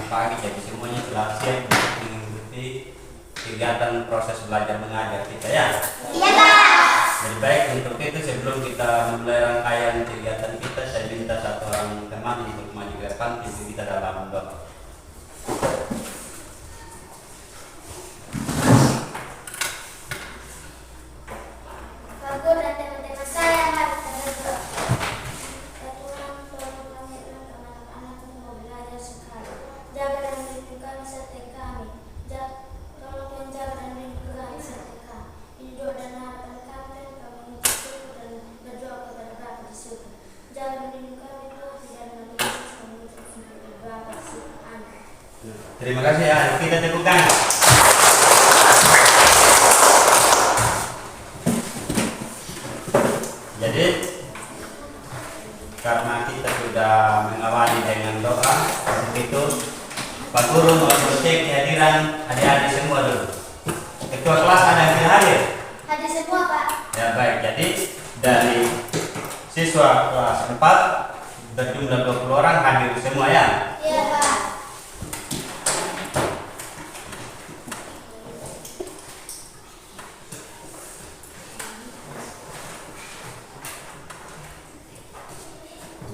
pagi, jadi semuanya sudah siap untuk mengikuti kegiatan proses belajar mengajar kita ya. Iya Pak. Lebih baik untuk itu sebelum kita mulai rangkaian kegiatan kita, saya minta satu orang teman untuk maju ke depan, pimpin kita dalam doa. Aku dan teman-teman saya harus berdoa. Ya Tuhan, tolong kami anak-anak mau belajar sekarang. Jaga dan lindungi kami serta kami. Tolong Tuhan jaga dan lindungi kami serta kami. Ini doa dan harapan kami mengucap syukur dan berdoa kepada Bapa di surga. Jaga dan lindungi kami Tuhan, tidak nama Yesus kami mengucap syukur kepada Bapa di surga. Amin. Terima kasih ya, kita tepuk tangan. Jadi karena kita sudah mengawali dengan doa, itu Pak Guru mau cek kehadiran adik-adik semua dulu. Ketua kelas ada yang tidak hadir? Hadir semua Pak. Ya baik, jadi dari siswa kelas 4 berjumlah 20 orang hadir semua ya? Iya Pak.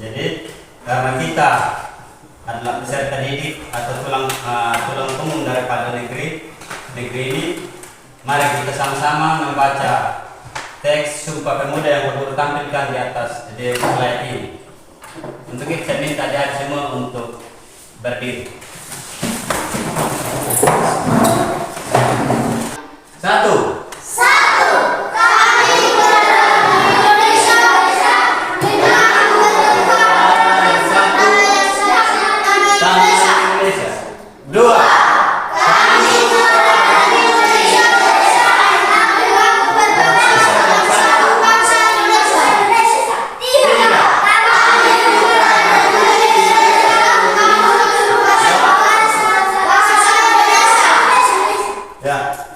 Jadi karena kita adalah peserta didik atau tulang punggung daripada negeri ini, mari kita sama-sama membaca teks Sumpah Pemuda yang Pak tampilkan di atas di slide ini. Untuk itu saya minta adik semua untuk berdiri. 1.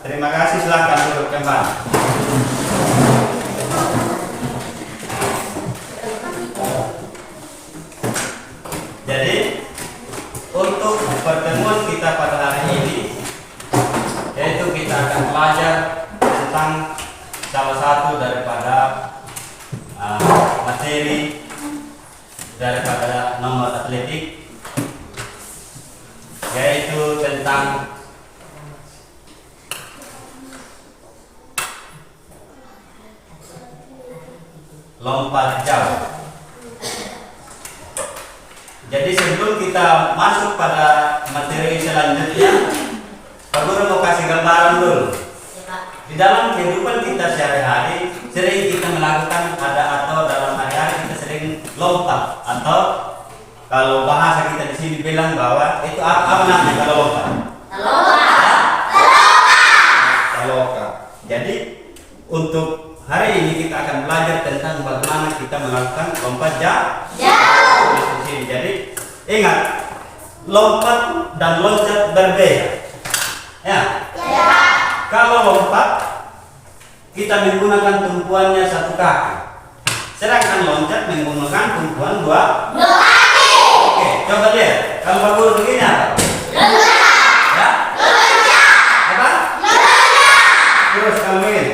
Terima kasih, silahkan duduk kembali. Jadi untuk pertemuan kita pada hari ini, yaitu kita akan belajar tentang salah satu daripada materi daripada nomor atletik, yaitu tentang lompat jauh. Jadi sebelum kita masuk pada materi selanjutnya, Pak Guru mau kasih gambaran dulu. Di dalam kehidupan kita sehari-hari sering kita melakukan atau dalam hari-hari kita sering lompat, atau kalau bahasa kita di sini bilang bahwa itu apa namanya kalau lompat? Terloka. Jadi untuk hari ini kita akan belajar tentang bagaimana kita melakukan lompat jauh. Jadi ingat, lompat dan loncat berbeda. Ya. Kalau lompat kita menggunakan tumpuannya satu kaki, sedangkan loncat menggunakan tumpuan dua kaki. Oke, coba lihat. Kalau Pak Guru begini apa? Ya? Apa? Terus kalau begini.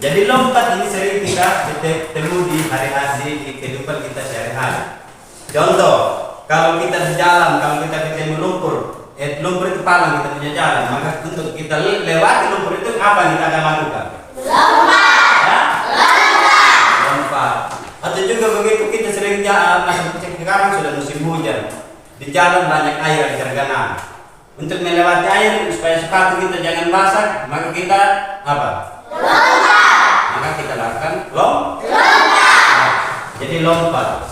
Jadi lompat ini sering kita ketemu di hari-hari di kehidupan kita sehari-hari. Contoh, kalau kita di jalan, kalau kita ketemu lumpur itu palang kita punya jalan, maka untuk kita lewati lumpur itu apa yang kita akan lakukan? Lompat. Atau juga begitu kita sering jalan, sekarang sudah musim hujan, di jalan banyak air yang tergenang. Untuk melewati air supaya sepatu kita jangan basah, maka kita apa? Maka kita lakukan lompat. Jadi lompat.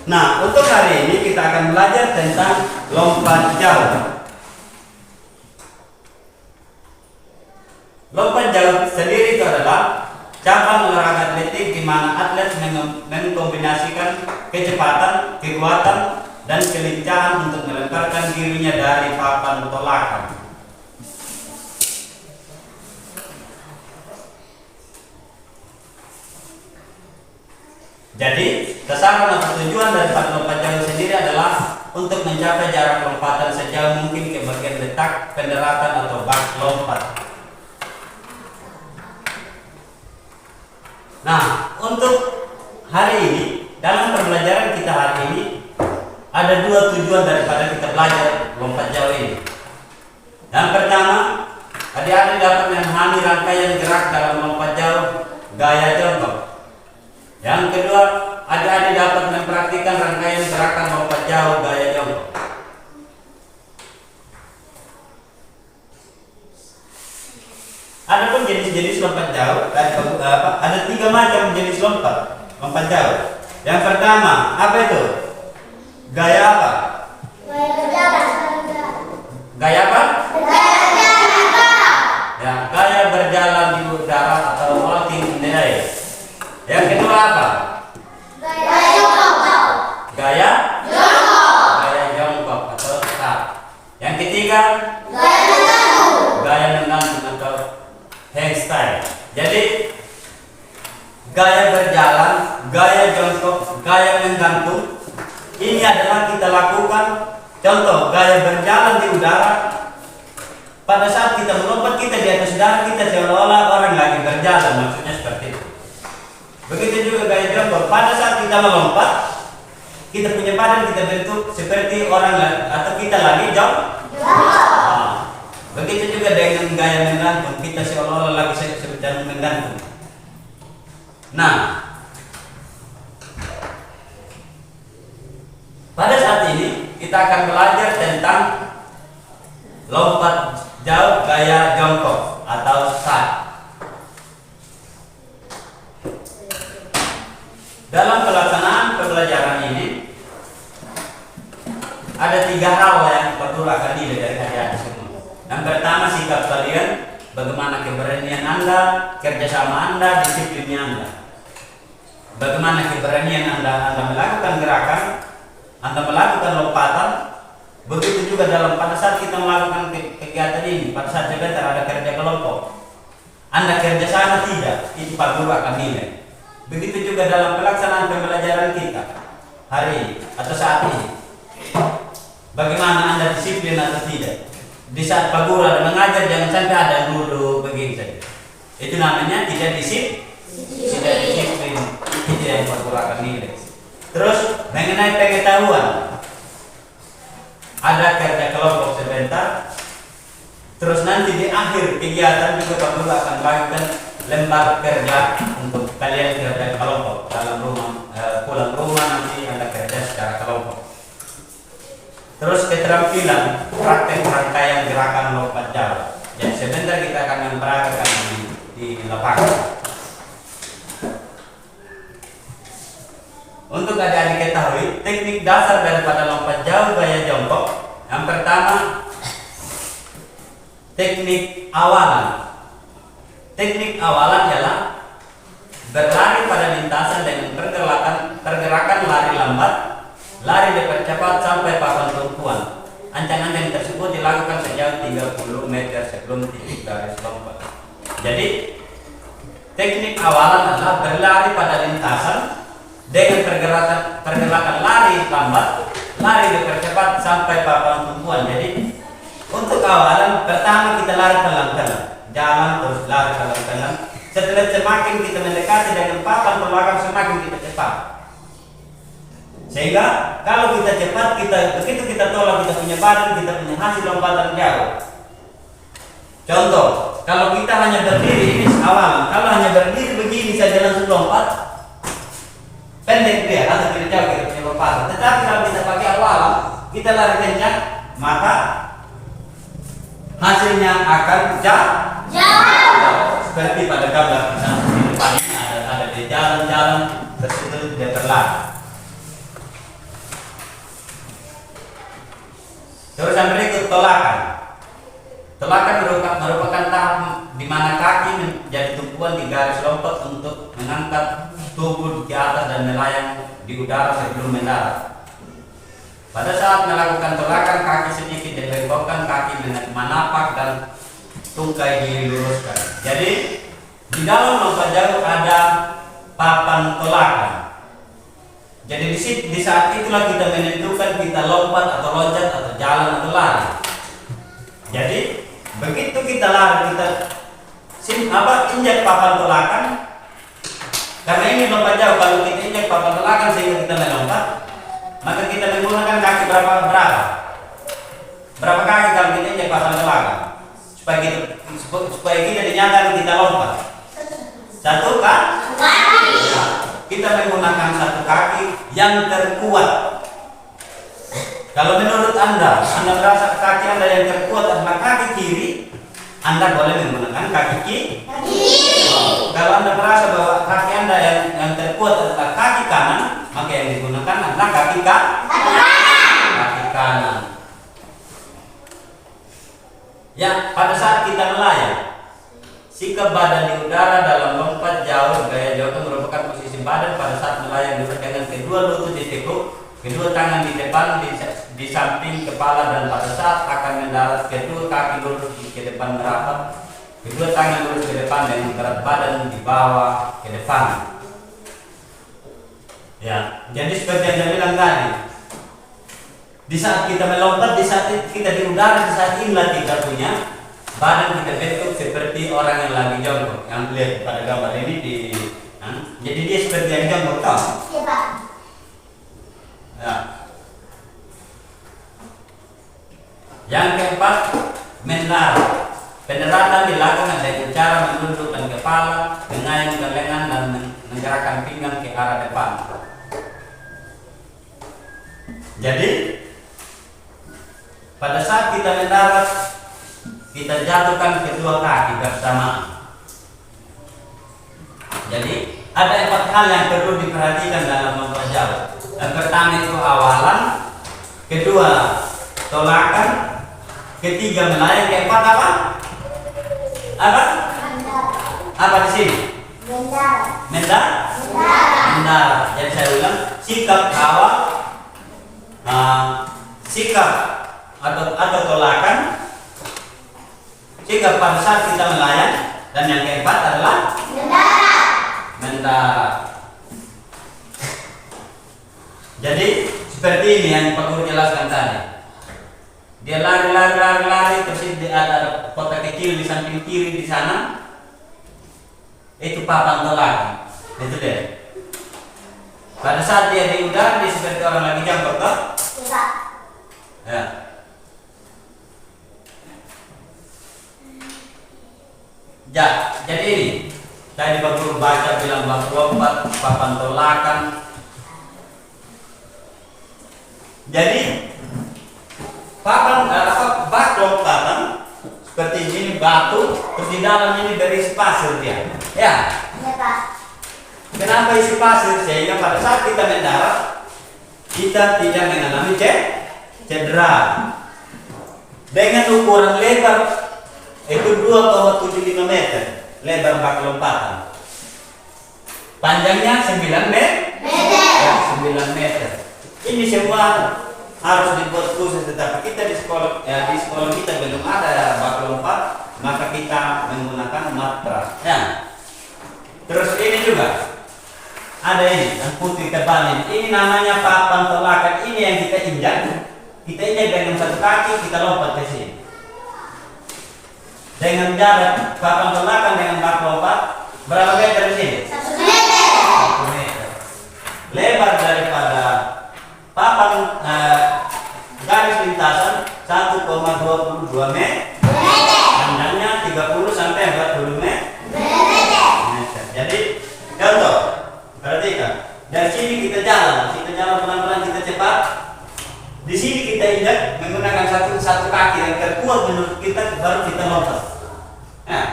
Nah, untuk hari ini kita akan belajar tentang lompat jauh. Lompat jauh sendiri itu adalah cabang olahraga atletik di mana atlet mengkombinasikan kecepatan, kekuatan, dan kelincahan untuk melemparkan dirinya dari papan tolakan. Jadi sasaran atau tujuan daripada lompat jauh sendiri adalah untuk mencapai jarak lompatan sejauh mungkin ke bagian letak pendaratan atau bak lompat. Nah, untuk hari ini dalam pembelajaran kita hari ini ada dua tujuan daripada kita belajar lompat jauh ini. Yang pertama, adik-adik dapat memahami rangkaian gerak dalam lompat jauh gaya jongkok. Yang kedua, adik-adik dapat mempraktikkan rangkaian gerakan lompat jauh gaya jongkok. Adapun jenis-jenis lompat jauh, ada 3 macam jenis lompat jauh. Yang pertama, apa itu? Gaya apa? Gaya berjalan. Gaya apa? Ya, gaya berjalan di udara atau floating in the air. Yang kedua apa? Gaya jongkok. Gaya jongkok atau start. Yang ketiga, gaya menggantung atau hangstyle. Jadi gaya berjalan, gaya jongkok, gaya menggantung ini adalah kita lakukan. Contoh, gaya berjalan di udara. Pada saat kita melompat, kita di atas udara, kita seolah-olah orang lagi berjalan, maksudnya seperti itu. Begitu juga gaya jongkok. Pada saat kita melompat, kita punya badan kita bentuk seperti orang atau kita lagi jongkok. Nah, begitu juga dengan gaya menggantung, kita seolah-olah lagi sedang menggantung. Nah, pada saat ini kita akan belajar tentang lompat jauh gaya jongkok atau start. Dalam pelaksanaan pembelajaran ini ada 3 hal yang perlu akan dilihat dari adik-adik semua. Yang pertama, sikap kalian, bagaimana keberanian Anda, kerjasama Anda, disiplinnya Anda. Bagaimana keberanian Anda melakukan gerakan, Anda melakukan lompatan. Begitu juga pada saat kita melakukan kegiatan ini, pada saat sebentar ada kerja kelompok, Anda kerjasama tidak, itu Pak Guru akan nilai. Begitu juga dalam pelaksanaan pembelajaran kita hari ini atau saat ini, bagaimana Anda disiplin atau tidak. Di saat Pak Guru ada mengajar, jangan sampai ada yang duduk begini saja. Itu namanya tidak disiplin. Itu yang Pak Guru akan nilai. Terus mengenai pengetahuan, ada kerja kelompok sebentar. Terus nanti di akhir kegiatan juga Pak Guru akan bagikan lembar kerja untuk kalian kerja kelompok. Dalam pulang rumah nanti Anda kerja secara kelompok. Terus keterampilan praktek rangkaian gerakan lompat jauh. Jadi sebentar kita akan mempraktekkan di lapangan. Untuk adik-adik ketahui teknik dasar daripada lompat jauh gaya jongkok. Yang pertama, teknik awalan. Teknik awalan ialah berlari pada lintasan dengan pergerakan lari lambat, lari dipercepat sampai papan tumpuan. Ancang-ancang tersebut dilakukan sejauh 30 meter sebelum titik garis lompat. Jadi teknik awalan adalah berlari pada lintasan dengan pergerakan lari lambat, lari dipercepat sampai papan tumpuan. Jadi untuk awalan pertama kita lari pelan-pelan, jalan terus lari pelan-pelan. Setelah semakin kita mendekati dengan papan belakang, semakin kita cepat. Sehingga kalau kita cepat, begitu kita tolak kita punya badan, kita punya hasil lompatan jauh. Contoh, kalau kita hanya berdiri, ini awalan. Kalau hanya berdiri begini saja langsung lompat, pendek dia atau tidak jauh kita punya lompatan. Tetapi kalau kita pakai awalan, kita lari kencang, maka hasilnya akan jauh. Seperti pada gambar di depan ini ada di jalan-jalan tersebut dia berlari. Terus yang berikut tolakan. Tolakan merupakan tahap di mana kaki menjadi tumpuan di garis lompat untuk mengangkat tubuh ke atas dan melayang di udara sebelum mendarat. Pada saat melakukan tolakan, kaki sedikit dibengkokkan, kaki menapak dan tungkai diluruskan. Jadi di dalam lompat jauh ada papan tolakan. Jadi di saat itulah kita menentukan kita lompat atau loncat atau jalan atau lari. Jadi begitu kita lari, kita injak papan tolakan. Karena ini lompat jauh, kalau kita injak papan tolakan sehingga kita melompat, maka kita menggunakan kaki berapa kaki kalau kita injak papan tolakan supaya kita dinyatakan kita lompat. Satu kan? Ya, kita menggunakan satu kaki yang terkuat. Kalau menurut Anda merasa kaki Anda yang terkuat adalah kaki kiri, Anda boleh menggunakan kaki kiri. Kalau Anda merasa bahwa kaki Anda yang terkuat adalah kaki kanan, maka yang digunakan adalah kaki kanan. Ya, pada saat kita melayang, sikap badan di udara dalam lompat jauh, gaya jauh merupakan posisi badan pada saat melayang dengan kedua lutut ditekuk, kedua tangan di depan, di samping kepala, dan pada saat akan mendarat kedua kaki lurus ke depan merapat, kedua tangan lurus ke depan dengan berat badan di bawah ke depan. Ya, jadi seperti yang saya bilang tadi, di saat kita melompat, di saat kita di udara, di saat inilah kita punya badan kita bentuk seperti orang yang lagi jongkok. Yang lihat pada gambar ini jadi dia seperti yang jongkok, tahu? Iya, Pak. Ya. Yang keempat, mendarat. Pendaratan dilakukan dengan cara menundukkan kepala, mengayunkan lengan, dan menggerakkan pinggang ke arah depan. Jadi pada saat kita mendarat, kita jatuhkan kedua kaki bersama. Jadi ada 4 hal yang perlu diperhatikan dalam lompat jauh. Yang pertama itu awalan, kedua tolakan, ketiga melayang, keempat apa? Apa di sini? Mendarat. Jadi saya ulang, sikap awal, sikap atau tolakan, sikap pada saat kita melayang, dan yang keempat adalah mendarat. Jadi seperti ini yang Pak Guru jelaskan tadi. Dia lari, terus ada kotak kecil di samping kiri di sana. Itu papan tolakan. Itu dia. Pada saat dia di udara, dia seperti orang lagi jongkok, toh? Ya. Ya, jadi ini tadi Pak Guru baca bilang bak lompat, papan tolakan. Jadi papan bak lompatan seperti ini batu, terus di dalam ini berisi pasir dia. Ya. Iya, Pak. Kenapa isi pasir? Sehingga pada saat kita mendarat, kita tidak mengalami cedera. Dengan ukuran lebar itu 2,75 meter lebar bak lompatan. Panjangnya 9 meter. Ya, 9 meter. Ini semua harus dibuat khusus, tetapi kita di sekolah kita belum ada bak lompat, maka kita menggunakan matras. Ya. Terus ini juga ada ini yang putih tebal ini namanya papan tolakan. Ini yang kita injak. Kita injak dengan satu kaki, kita lompat ke sini. Dengan jarak papan tolakan dengan bak lompat berapa meter di sini? 1 meter. 1 meter. Lebar daripada papan garis lintasan 1,22 meter. Panjangnya 30 sampai 40 meter. Jadi contoh, perhatikan. Dari sini kita jalan pelan-pelan, kita cepat. Di sini kita injak menggunakan satu kaki yang terkuat menurut kita, baru kita lompat. Nah,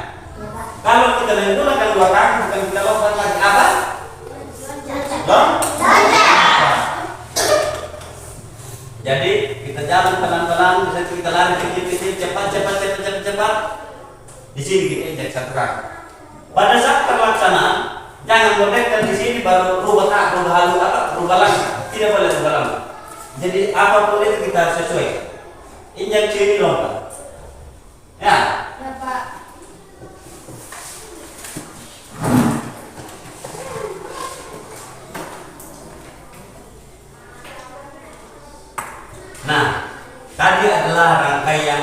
kalau kita menggunakan 2 kaki, bukan kita lompat lagi, apa? Jadi kita jalan pelan-pelan, bisa kita lari kecil-kecil, cepat. Di sini kita injak satu kaki. Pada saat pelaksanaan, jangan modekkan di sini baru rubah langkah. Tidak boleh rubah langkah. Jadi apapun itu kita sesuai. Injak sini lompat. Ya. Bapak. Nah, tadi adalah rangkaian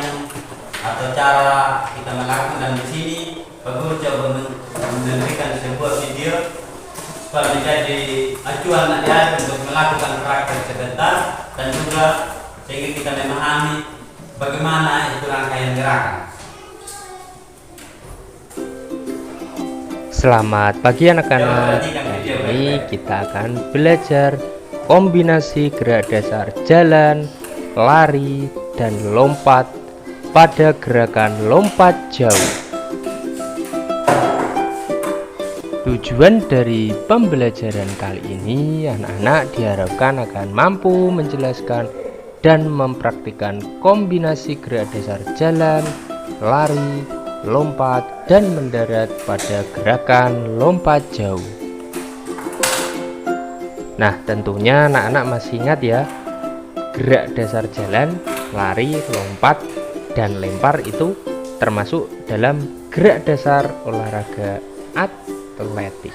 atau cara kita melakukan, dan di sini Pak Guru coba memberikan sebuah video supaya menjadi acuan adik-adik untuk melakukan praktek sebentar, dan juga sehingga kita memahami bagaimana itu rangkaian gerakan. Selamat pagi anak-anak. Ini kita akan belajar kombinasi gerak dasar jalan, lari, dan lompat pada gerakan lompat jauh. Tujuan dari pembelajaran kali ini, anak-anak diharapkan akan mampu menjelaskan dan mempraktikkan kombinasi gerak dasar jalan, lari, lompat, dan mendarat pada gerakan lompat jauh. Nah, tentunya anak-anak masih ingat ya, gerak dasar jalan, lari, lompat, dan lempar itu termasuk dalam gerak dasar olahraga atletik.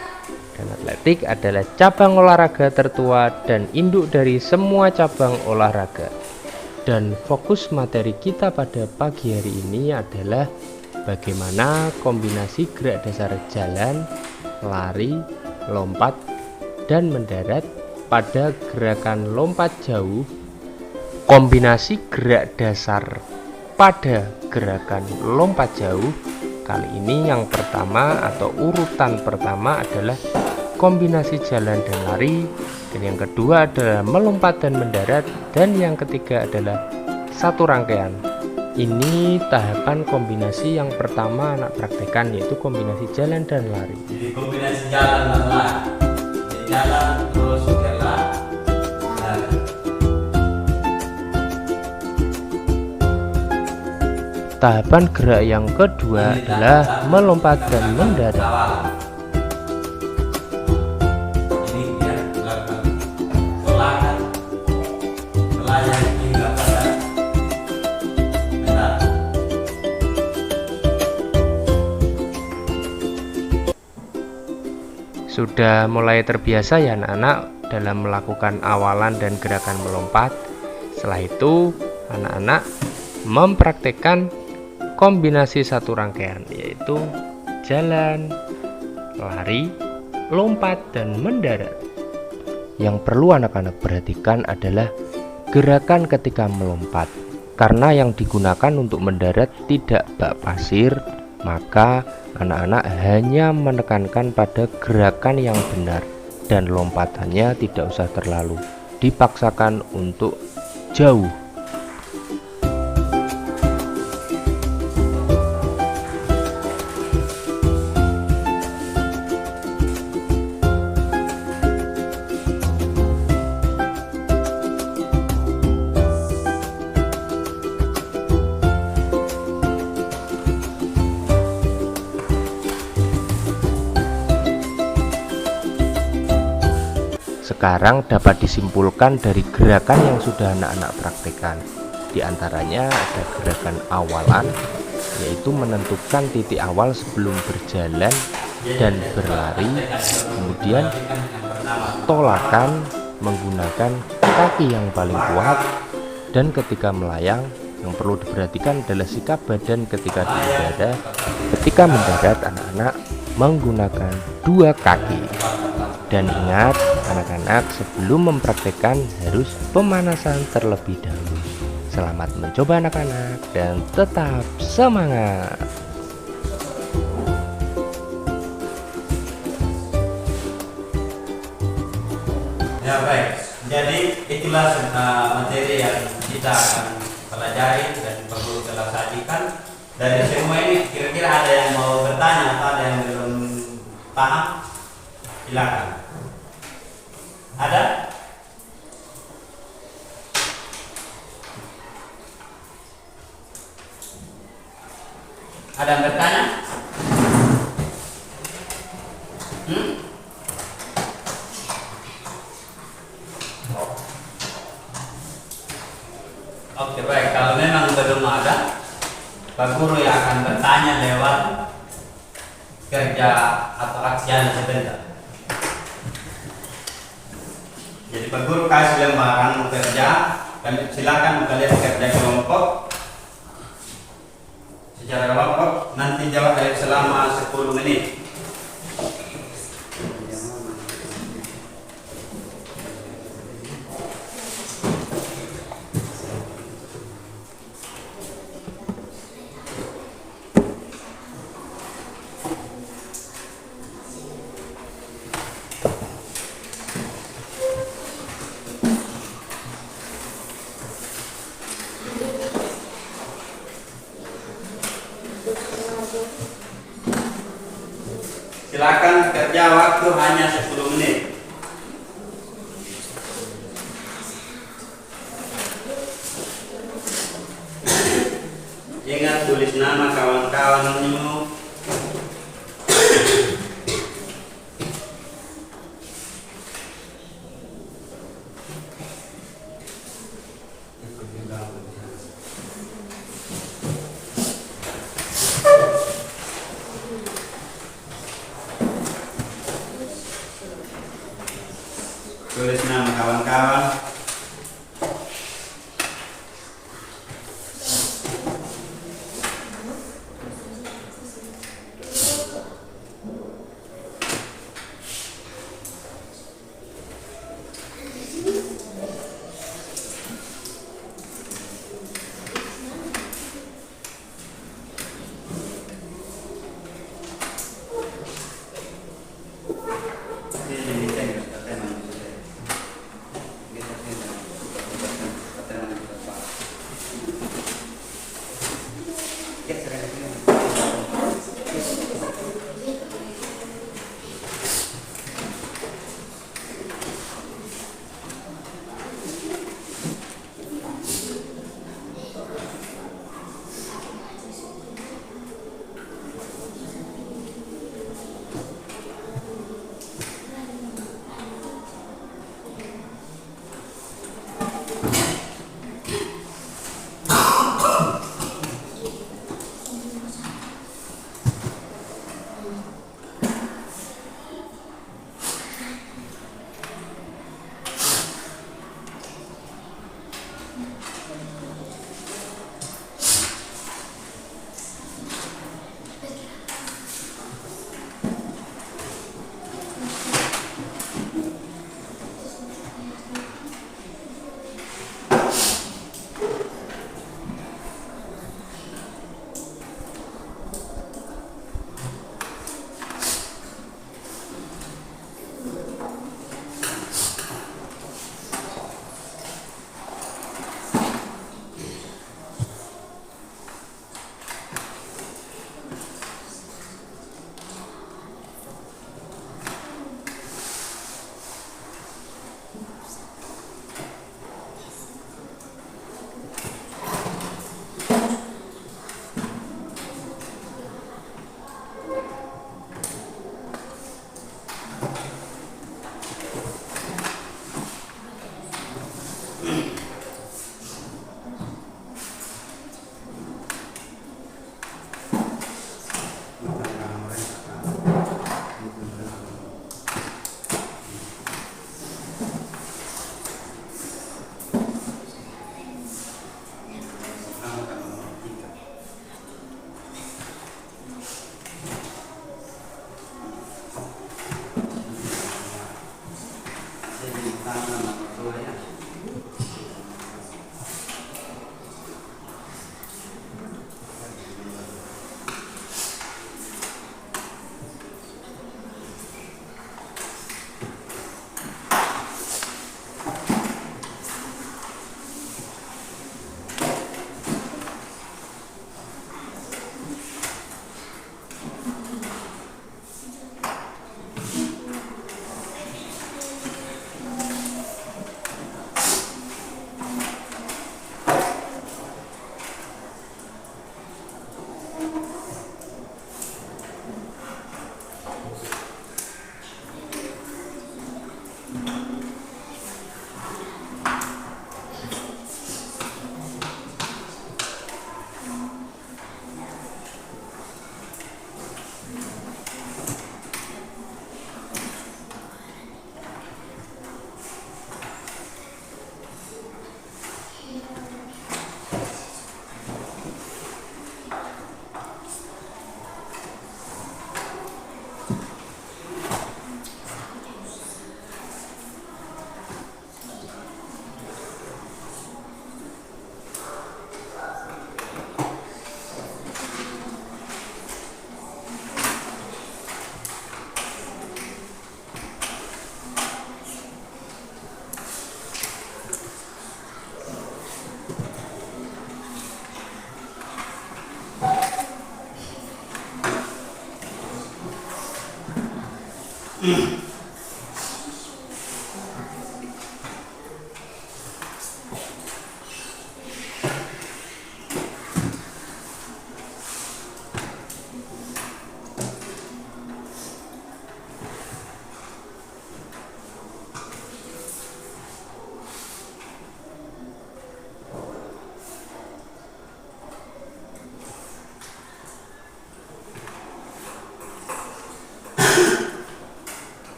Dan atletik adalah cabang olahraga tertua dan induk dari semua cabang olahraga. Dan fokus materi kita pada pagi hari ini adalah bagaimana kombinasi gerak dasar jalan, lari, lompat, dan mendarat pada gerakan lompat jauh. Kombinasi gerak dasar pada gerakan lompat jauh kali ini yang pertama atau urutan pertama adalah kombinasi jalan dan lari, dan yang kedua adalah melompat dan mendarat, dan yang ketiga adalah satu rangkaian. Ini tahapan kombinasi yang pertama anak praktekkan, yaitu kombinasi jalan dan lari. Jadi kombinasi jalan dan lari. Jadi jalan terus ke lari. Tahapan gerak yang kedua adalah melompat dan mendarat. Ini dia melakukan golakan, melayang hingga pada mendarat. Sudah mulai terbiasa ya anak-anak dalam melakukan awalan dan gerakan melompat. Setelah itu anak-anak mempraktekkan kombinasi satu rangkaian, yaitu jalan, lari, lompat, dan mendarat. Yang perlu anak-anak perhatikan adalah gerakan ketika melompat, karena yang digunakan untuk mendarat tidak bak pasir, maka anak-anak hanya menekankan pada gerakan yang benar, dan lompatannya tidak usah terlalu dipaksakan untuk jauh. Sekarang dapat disimpulkan dari gerakan yang sudah anak-anak praktekkan. Di antaranya ada gerakan awalan, yaitu menentukan titik awal sebelum berjalan dan berlari. Kemudian tolakan menggunakan kaki yang paling kuat, dan ketika melayang yang perlu diperhatikan adalah sikap badan ketika di udara. Ketika mendarat, anak-anak menggunakan dua kaki. Dan ingat anak-anak, sebelum mempraktekkan harus pemanasan terlebih dahulu. Selamat mencoba anak-anak, dan tetap semangat. Ya baik, jadi itulah materi yang kita akan pelajari dan perlu kita sajikan. Dari semua ini kira-kira ada yang mau bertanya atau ada yang belum paham? Silakan. Ada? Ada yang bertanya? Oke baik, kalau memang belum ada, Pak Guru yang akan bertanya lewat kerja atau aksian sebentar. Jadi Pak Guru kasih lembaran kerja Silakan kalian kerja kelompok secara kelompok, nanti jawab selama 10 menit. Silakan kerja, waktu hanya 10 menit. Ingat tulis nama kawan-kawanmu. Tulis nama kawan-kawan.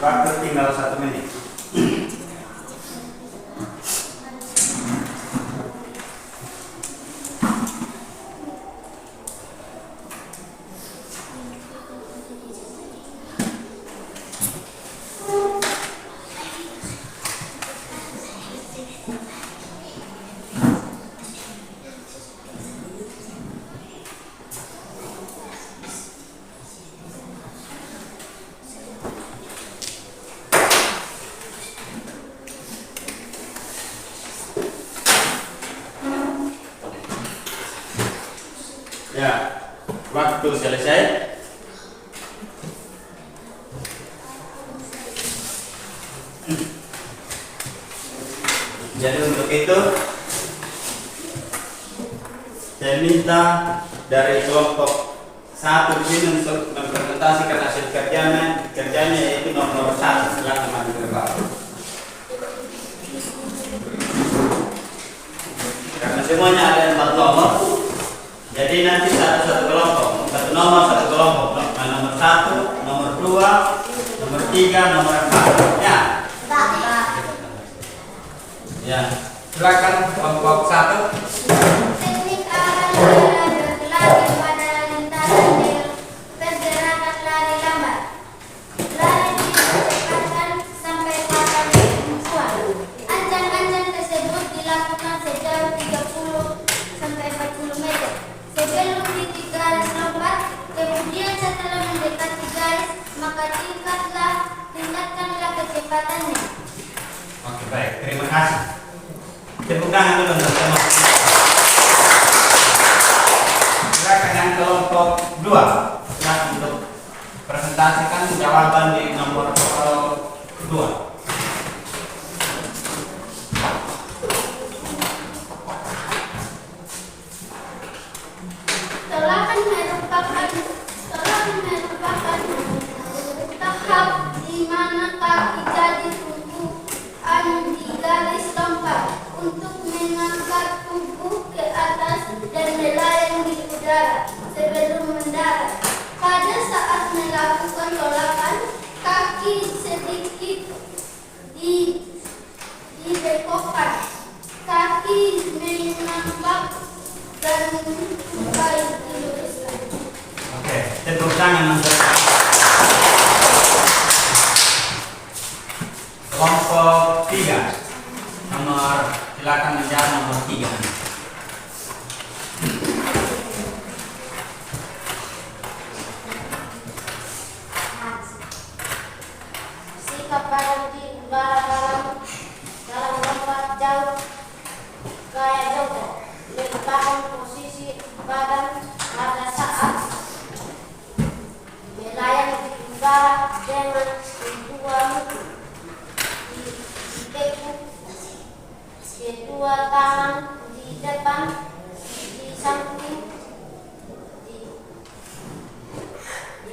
Waktu tinggal 1 menit. 2 selesai. Jadi untuk itu saya minta dari kelompok 1 di sini untuk mempresentasikan hasil kerjanya yaitu nomor 1. Silakan maju ke bawah. Karena semuanya ada 4 nomor, jadi nanti satu kelompok, satu nomor satu kelompok. Nomor 1, nomor 2, nomor 3, nomor 4. Ya. Ya. Silakan kelompok 1. Teknik arah berlari pada lintasan pergerakan lari lambat. Lari dipercepatkan sampai pada tumpuan. Ancang-ancang tersebut dilakukan sejauh 30 sampai 40 meter sebelum titik garis lompat. Kemudian setelah mendekati garis, maka tingkatkanlah kecepatannya. Oke, baik. Terima kasih. Tepuk tangan dulu untuk teman. Silakan yang kelompok 2. Silakan untuk presentasikan jawaban di nomor 2. Tolakan merupakan tahap di mana kaki jadi tumpuan di garis lompat untuk mengangkat tubuh ke atas dan melayang di udara sebelum mendarat. Pada saat melakukan tolakan, kaki sedikit dibekokkan, kaki menambak dan baik diluruskan. Oke, tepuk tangan untuk kelompok 3. Silakan menjawab nomor 3. Sikap badan di udara dalam lompat jauh, gaya jongkok, letakkan posisi badan pada saat melayang di udara dengan kedua tangan di depan, di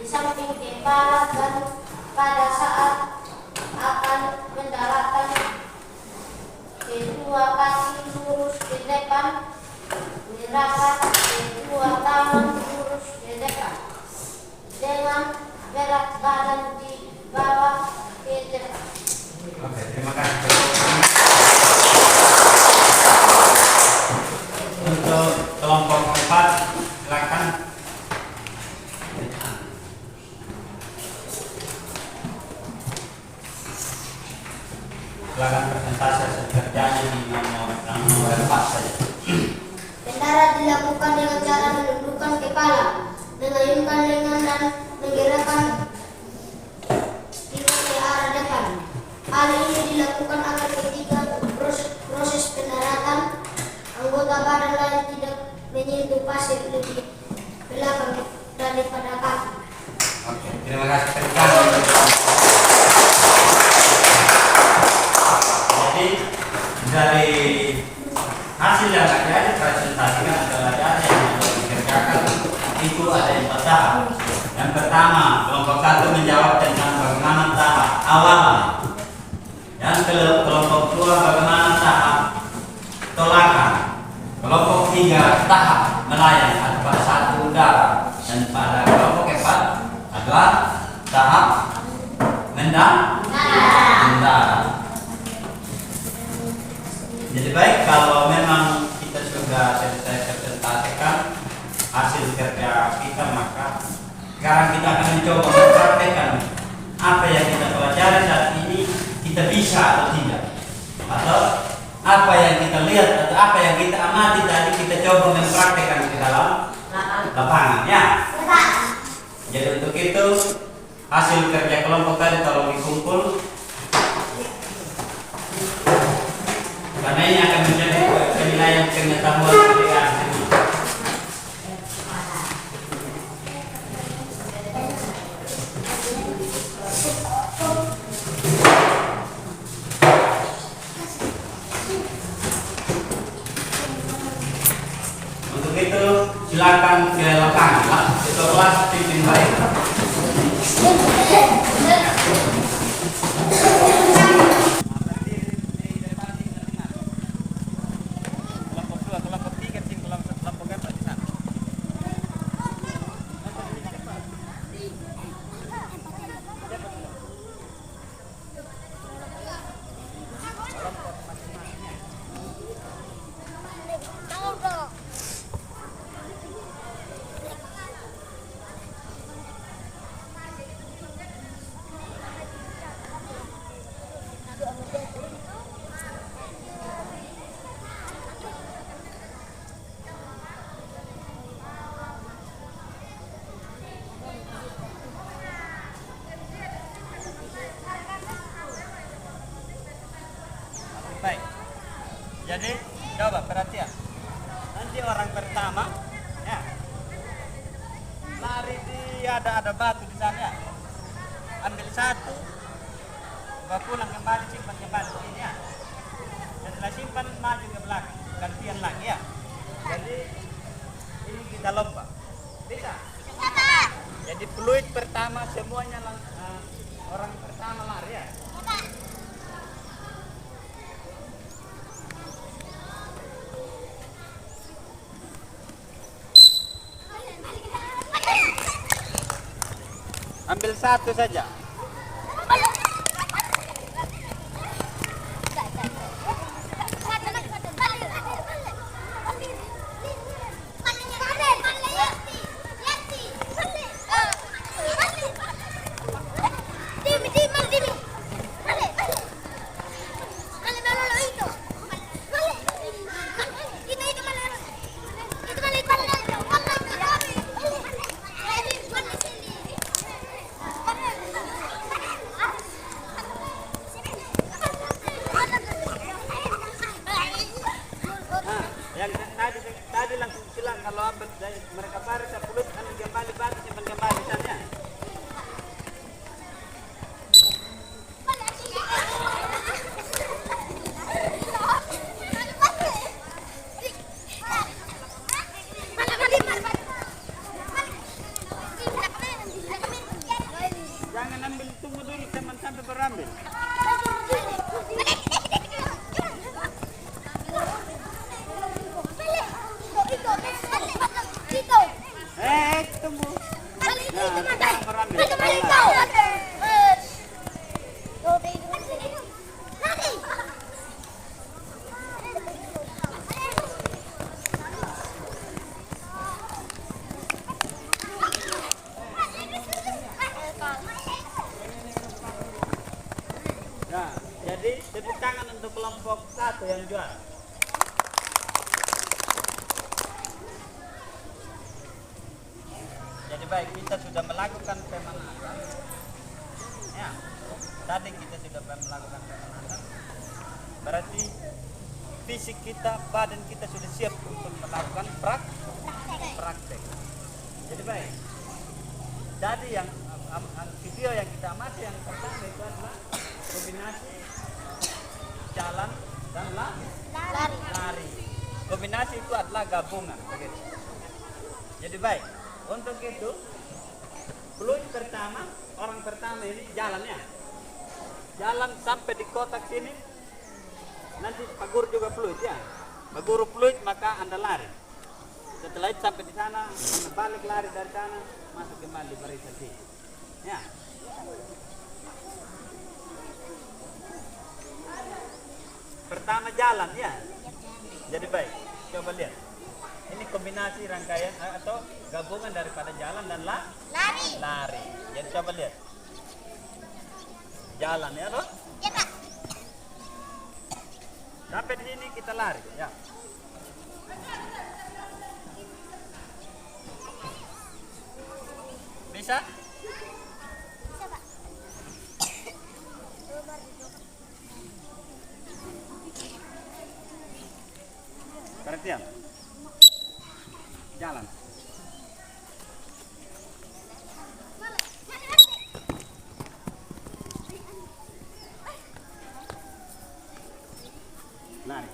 samping kepala, dan pada saat akan mendaratkan kedua kaki lurus ke depan, mengangkat kedua tangan lurus ke depan dengan berat badan di bawah ke depan. Oke, terima kasih. Untuk kelompok 4, silakan. Silakan presentasi hasil kerjanya di nomor 4 saja. Pendarat dilakukan dengan cara menundukkan kepala, mengayunkan lengan dan menggerakkan pinggul ke arah depan. Hal ini dilakukan agar ketika proses pendaratan, anggota badan lain tidak menyentuh pasir lebih belakang daripada kaki. Oke, terima kasih. Tepuk tangan. Jadi dari hasil yang ada presentasikan adalah data yang dikerjakan itu ada 4 tahap. Yang pertama, kelompok 1 menjawab tentang bagaimana tahap awal. Yang kelompok 2 bagaimana tahap tolakan. Kelompok 3 tahap melayang atau pada satu udara. Dan pada kelompok 4 adalah tahap mendarat. Jadi baik, kalau memang kita sudah selesai presentasikan hasil kerja kita, maka sekarang kita akan mencoba mempraktekkan apa yang kita pelajari saat ini kita bisa atau tidak, atau apa yang kita lihat atau apa yang kita amati tadi kita coba mempraktekkan ke dalam lapangan, ya. Jadi untuk itu hasil kerja kelompok tadi tolong dikumpul, karena ini akan menjadi penilaian pengetahuan mereka. belakang ke lapangan lah. Itu kelas pimpin baik. Kelompok 2, kelompok 3, kelompok 4 di sana. Baik. Jadi coba perhatian. Nanti orang pertama ya lari di ada batu di sana ya. Ambil satu, bawa pulang kembali, simpan kembali ini ya. Setelah simpan maju ke belakang, gantian lagi ya. Jadi ini kita lomba. Bisa? Jadi peluit pertama semuanya orang pertama lari ya. Ambil satu saja. Yang tadi langsung silang kalau mereka baris peluit ambil kembali batu simpan kembali misalnya. Jangan ambil, tunggu dulu teman sampai berambil. Tunggu. Nah, jadi tepuk tangan untuk kelompok 1 yang juara. Jadi baik, kita sudah melakukan pemanasan. Ya, tadi kita sudah melakukan pemanasan. Berarti fisik kita, badan kita sudah siap untuk melakukan praktek. Jadi baik. Jadi yang video yang kita amati yang pertama itu adalah kombinasi jalan dan lari. Kombinasi itu adalah gabungan, begitu. Jadi baik. Untuk itu, peluit pertama, orang pertama ini jalannya. Jalan sampai di kotak sini. Nanti pagur juga peluit ya. Pagur peluit maka Anda lari. Setelah itu sampai di sana, Anda balik lari dari sana, masuk kembali barisan sini. Ya. Pertama jalan ya. Jadi baik. Coba lihat. Ini kombinasi rangkaian atau gabungan daripada jalan dan lari. Jadi coba lihat. Jalan ya, toh? Ya, Pak. Sampai di sini kita lari, ya. Bisa? Bisa, Pak. Perhatian. Jalan. Lari.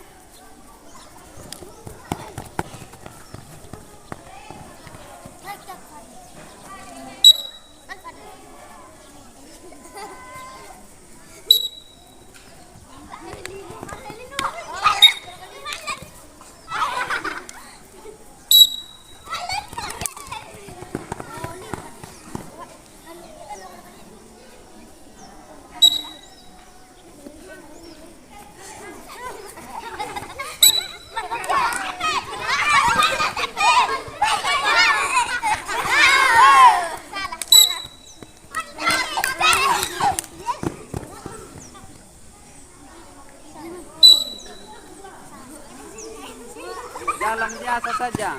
Jalan biasa saja.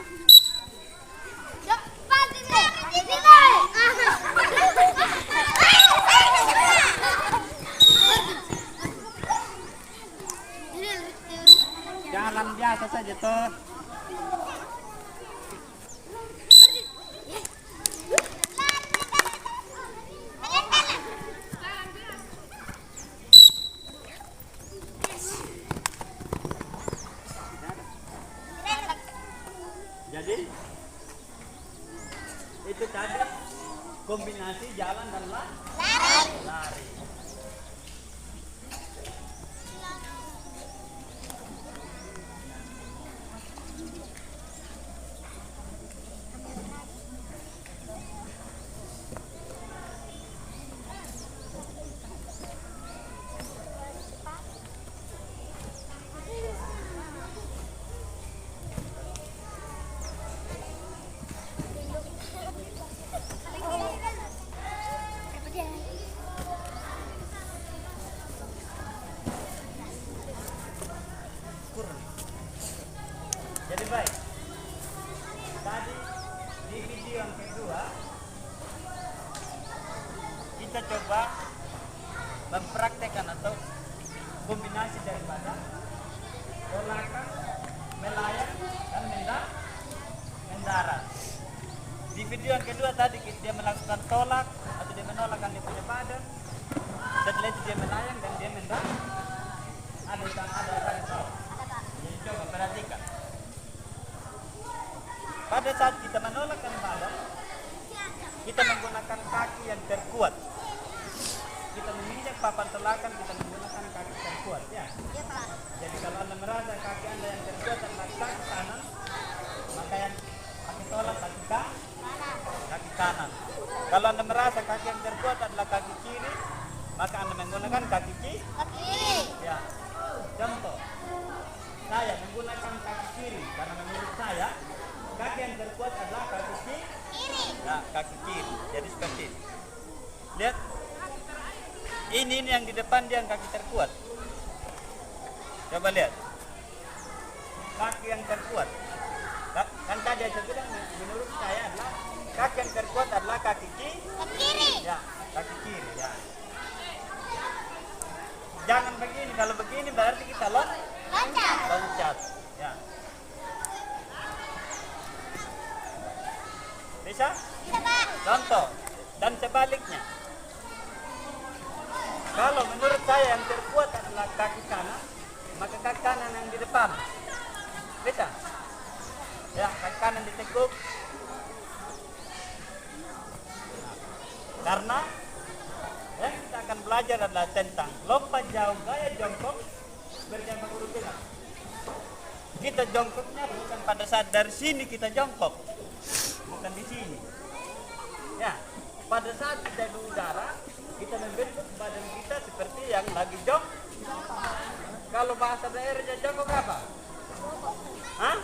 Cepat ini. Jalan biasa saja toh. Jadi itu tadi kombinasi jalan dan lari. Jadi baik. Tadi di video yang kedua kita coba mempraktekkan atau kombinasi daripada tolakan, melayang dan mendarat. Di video yang kedua tadi dia melakukan tolak atau dia menolakkan dia punya badan. Setelah itu dia melayang dan dia mendarat. Ada. Jadi coba perhatikan. Pada saat kita menolakkan badan, kita menggunakan kaki yang terkuat. Kita menginjak papan tolakan, kita menggunakan kaki terkuat, ya. Jadi kalau Anda merasa kaki Anda yang terkuat adalah kaki kanan, maka yang kaki tolak kaki kanan. Kalau Anda merasa kaki yang terkuat adalah kaki kiri, maka Anda menggunakan kaki kiri. Ya. Contoh, saya menggunakan kaki kiri karena menurut saya kaki yang terkuat adalah kaki kiri. Nah, kaki kiri. Jadi seperti ini. Lihat. Ini yang di depan dia yang kaki terkuat. Coba lihat. Kaki yang terkuat. Kan tadi saya bilang menurut saya adalah kaki yang terkuat adalah kaki kiri. Ya, kaki kiri, ya. Jangan begini. Kalau begini berarti kita loncat. Ya. Bisa? Contoh. Dan sebaliknya. Kalau menurut saya yang terkuat adalah kaki kanan, maka kaki kanan yang di depan. Bisa? Ya, kaki kanan ditekuk. Karena yang kita akan belajar adalah tentang lompat jauh gaya jongkok berjambak urutan. Kita jongkoknya bukan pada saat dari sini kita jongkok, bukan di sini. Ya, pada saat kita di udara, kita membentuk badan kita seperti yang lagi jongkok. Kalau bahasa daerahnya jongkok apa? Hah?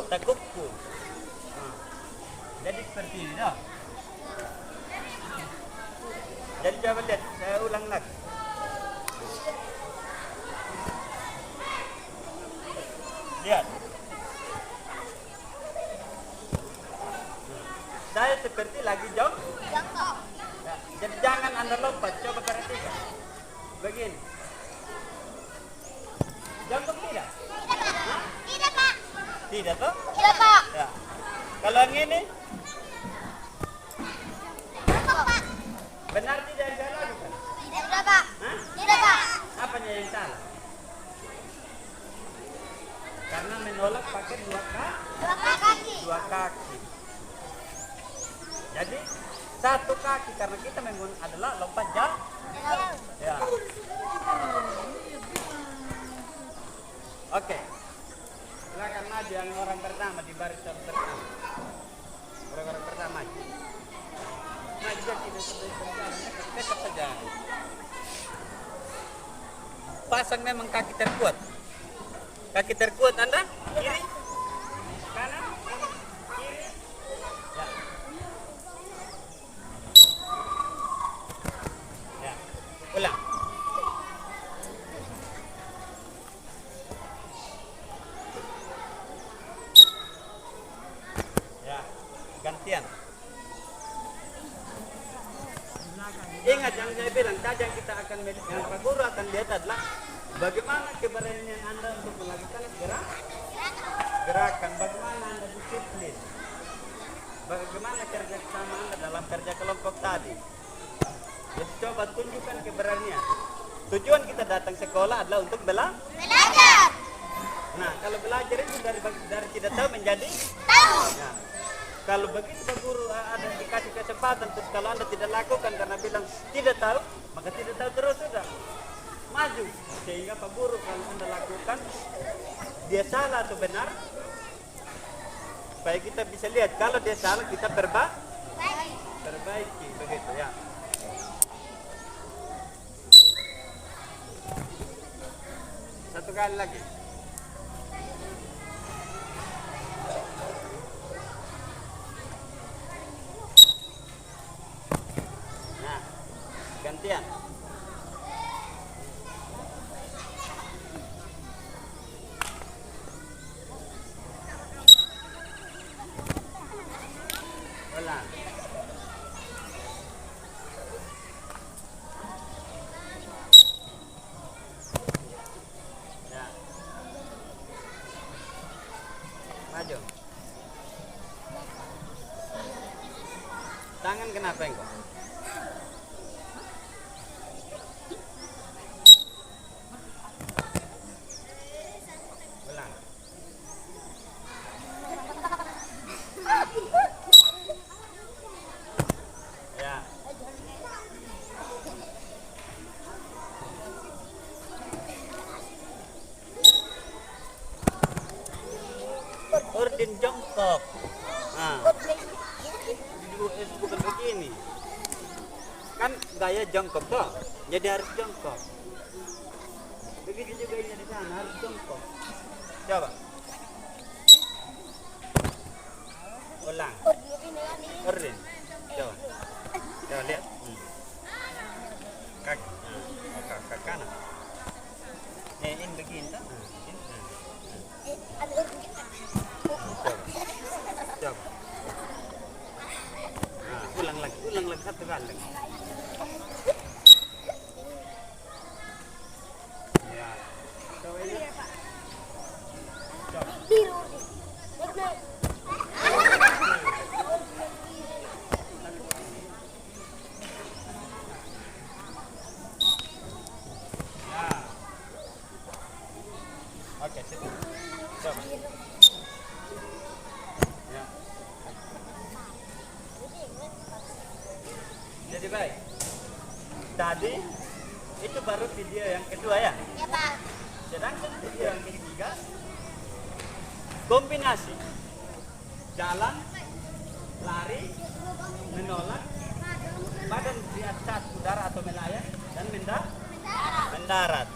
Tekuku. Nah, jadi seperti ini, dong. Jadi coba lihat, saya ulang lagi. Lihat. Saya seperti lagi jongkok. Ya, jadi jangan Anda lompat, coba perhatikan. Begini. Jongkok tidak? Tidak, Pak. Tidak toh? Tidak, Pak. Ya. Kalau yang ini? Jongkok, Pak. Benar tidak yang saya lakukan? Tidak, Pak. Hah? Tidak, Pak. Apanya yang salah? Karena menolak pakai dua kaki. Jadi satu kaki karena kita menggunakan adalah lompat jauh. Ya. Oke. Silakan maju yang orang pertama di baris yang pertama. Orang pertama maju. Maju tidak berjalan, tetap saja. Pasang memang kaki terkuat. Kaki terkuat Anda kiri, kanan, kiri. Ya. Ya. Ulang. kita akan yang Pak Guru akan lihat adalah bagaimana keberanian Anda untuk melakukan gerakan, bagaimana Anda disiplin, bagaimana kerja sama Anda dalam kerja kelompok tadi. Jadi coba tunjukkan keberanian. Tujuan kita datang sekolah adalah untuk belajar. Nah, kalau belajar itu dari tidak tahu menjadi tahu. Nah, kalau begitu Pak Guru ada dikasih kesempatan, terus kalau Anda tidak lakukan karena bilang tidak tahu, maka tidak tahu terus sudah maju. Sehingga Pak Guru kalau Anda lakukan, dia salah atau benar, supaya kita bisa lihat. Kalau dia salah, kita perbaiki, begitu ya. Satu kali lagi. Nah, gantian. Ulang. Ya. Maju. Tangan kenapa engkau? Ulang. Ya. Ordin jongkok. Nah. Bukan begini. Kan gaya jongkok toh. Jadi harus jongkok. Begitu juga ini di sana harus jongkok. Coba. Ulang. Ordin. Coba. Coba lihat. Kaki kanan. Ini begini toh. Coba. Nah, ulang lagi satu kali lagi. Ya. Coba ini. Coba. Ya. Oke, sip. Coba. Ya. Jadi baik. Tadi itu baru video yang kedua ya? Ya, Pak. Sedangkan video yang ketiga kombinasi jalan, lari, menolak, badan di atas udara atau melayang dan mendarat.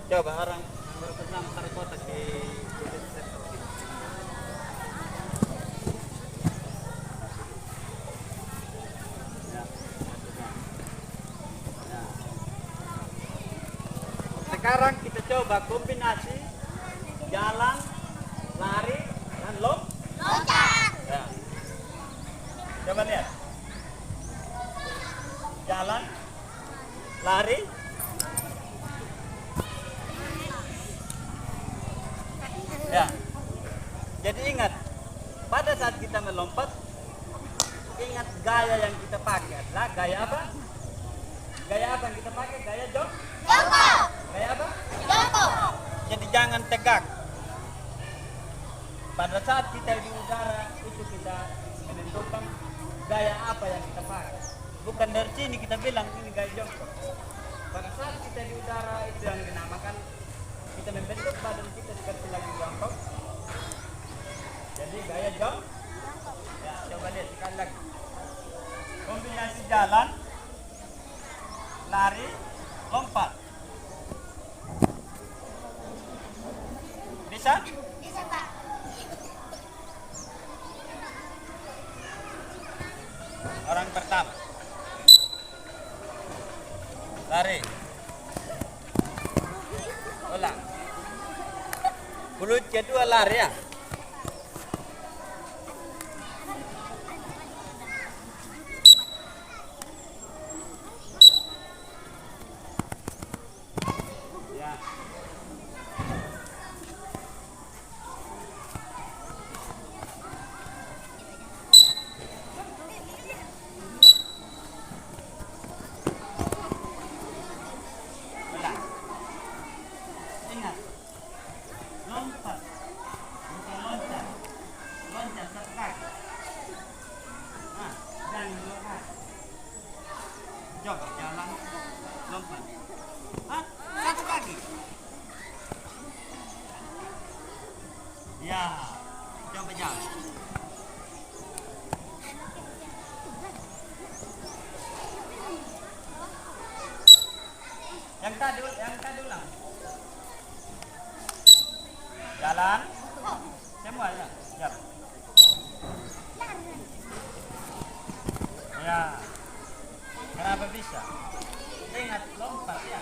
Coba orang yang baru pertama taruh kotak di Sekarang kita coba kombinasi jalan, lari, dan loncat. Ya. Coba lihat. Jalan, lari, ya. Jadi ingat, pada saat kita melompat, ingat gaya yang kita pakai adalah gaya apa? Gaya apa yang kita pakai? Gaya jongkok. Gaya apa? Jongkok. Jadi jangan tegak. Pada saat kita di udara itu kita menentukan gaya apa yang kita pakai. Bukan dari sini kita bilang ini gaya jongkok. Pada saat kita di udara itu yang dinamakan kita membentuk badan kita seperti lagi jongkok. Jadi gaya jongkok. Ya, coba lihat sekali lagi. Kombinasi jalan, lari, lompat. Bisa? Bisa, Pak. Orang pertama. Lari. Ulang. Bulut kedua lari ya. Hah? Satu kaki. Ya, coba jalan. Yang tadi ulang. Jalan. Semua ya. Siap. Ya. Kenapa bisa? Ingat lompat ya.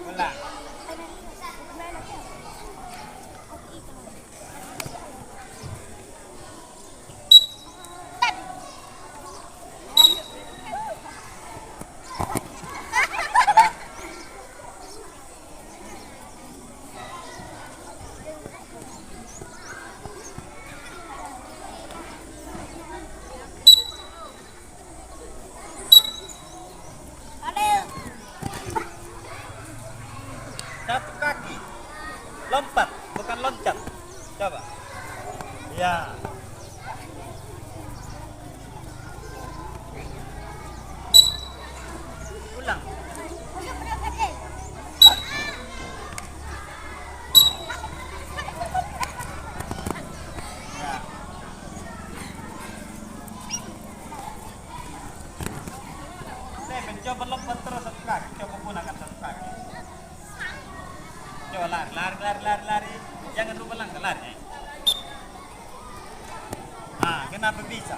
Ulang. Satu kaki. Lompat, bukan loncat. Coba. Ya. Ulang. Ya. Saya mencoba lompat terus satu kaki. Coba gunakan satu kaki. Coba lari. Jangan lupa langkah lari. Ah, kenapa bisa?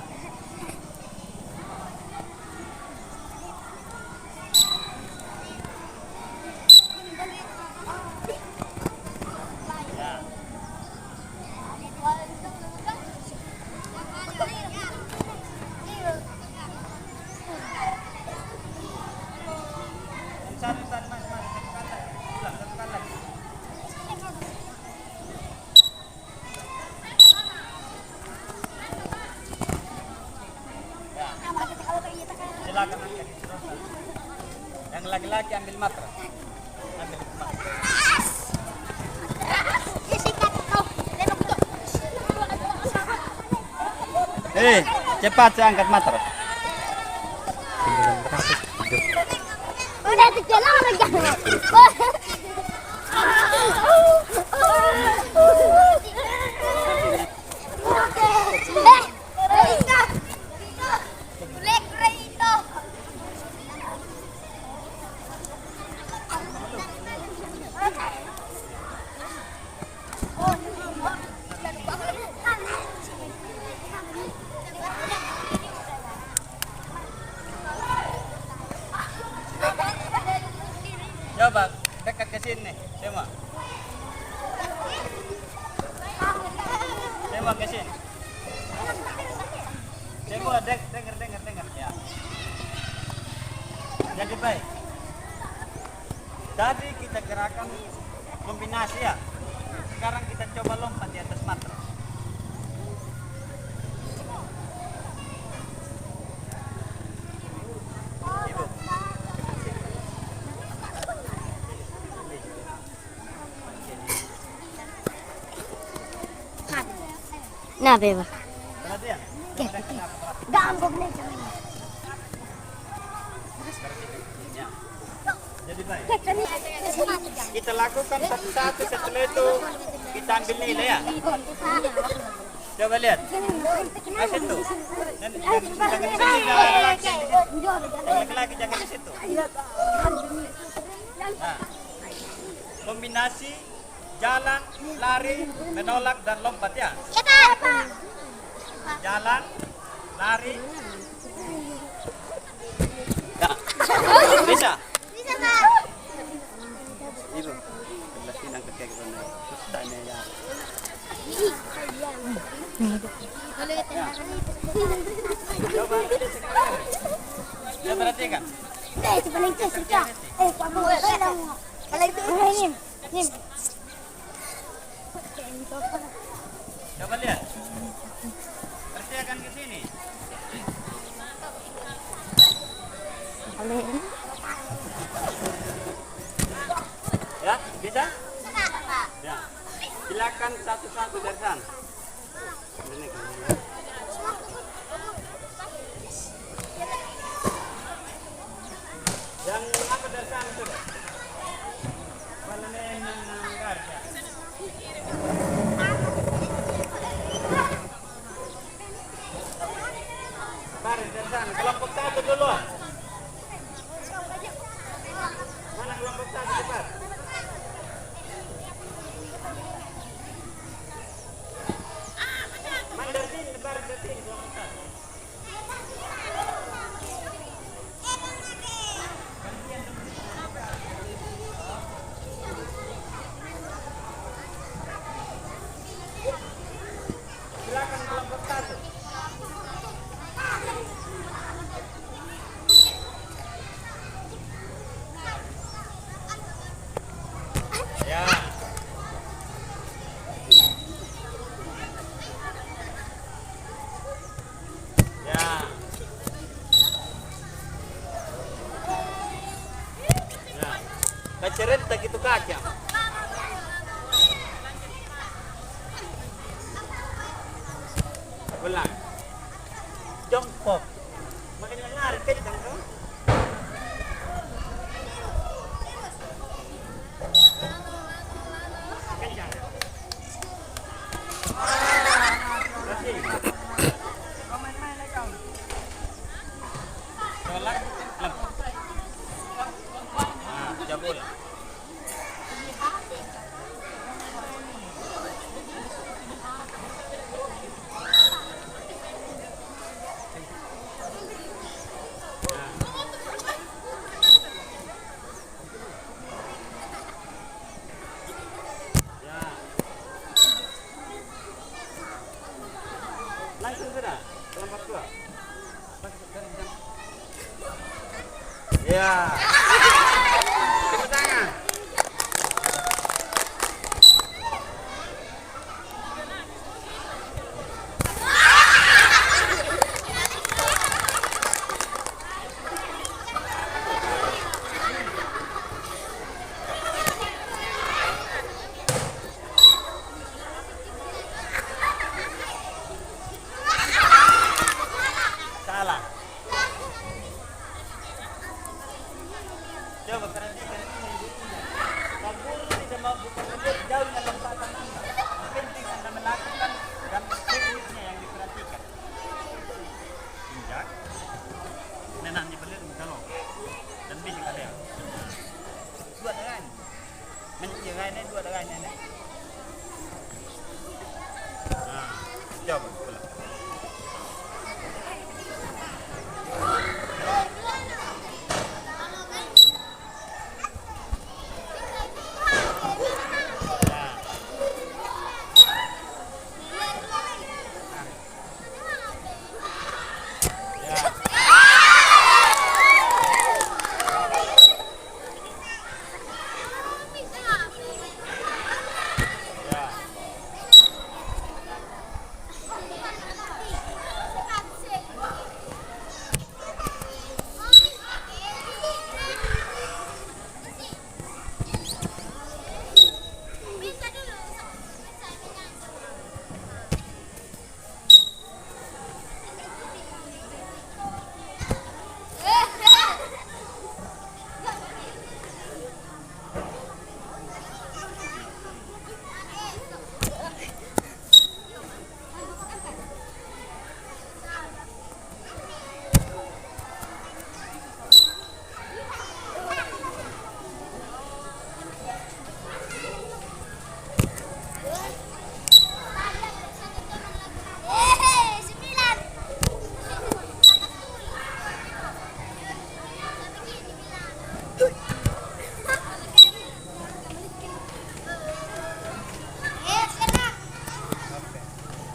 Ya. Satu mas. Ulang satu kali lagi. Ya. Silakan angkat terus. Yang laki-laki ambil matras. Ambil matras. Cepat saya angkat matras. Udah terjalan lagi. Coba dekat ke sini, semua. Semua ke sini. Semua dengar ya. Jadi baik. Tadi kita gerakan kombinasi ya. Sekarang kita coba lompat di atas matras. Ibu. Nah, bebas. Perhatian. Gambok nih. Ya. Jadi baik. Kita lakukan satu-satu, setelah itu kita ambil nilai ya. Coba lihat. Mas itu. Dan jangan di sini, laki-laki jangan di situ. Nah, kombinasi jalan, lari, menolak dan lompat ya. Jalan, lari. Ya. Bisa? Bisa, Pak. Ibu. Sebelah sini angkat kaki benar. Terus tanya ya. Coba. Coba perhatikan. Coba lihat. Perhatikan ke sini. Ya, bisa? Ya. Silakan Silakan satu-satu dari sana. Ini kan. Yang apa dari sana sudah? Balenen ng garda. Tarik dari sana. Kelompok satu dulu. Mana kelompok satu cepat? Mana dari sini, tarik dari sini kelompok satu. Silakan kelompok satu. Ya. Ya. Ya. Kaceret tak itu kaca. Ulang. Jongkok. Makanya lari kencang tuh. Kencang. Kasih. Kau main-main lagi kau. Tolak. Lep. Nah, jabul. Langsung sudah, kelompok dua. Ya. Tepuk tangan. Salah. Coba perhatikan ini. Kabur tidak mau bukan jauh dengan lompatan Anda. Penting Anda melakukan dan tekniknya yang diperhatikan. Injak. Nenang dibelir kalau dan bisa kalian. Dua dengan. Mencirainya dua dengan ini. Nah, coba pulang.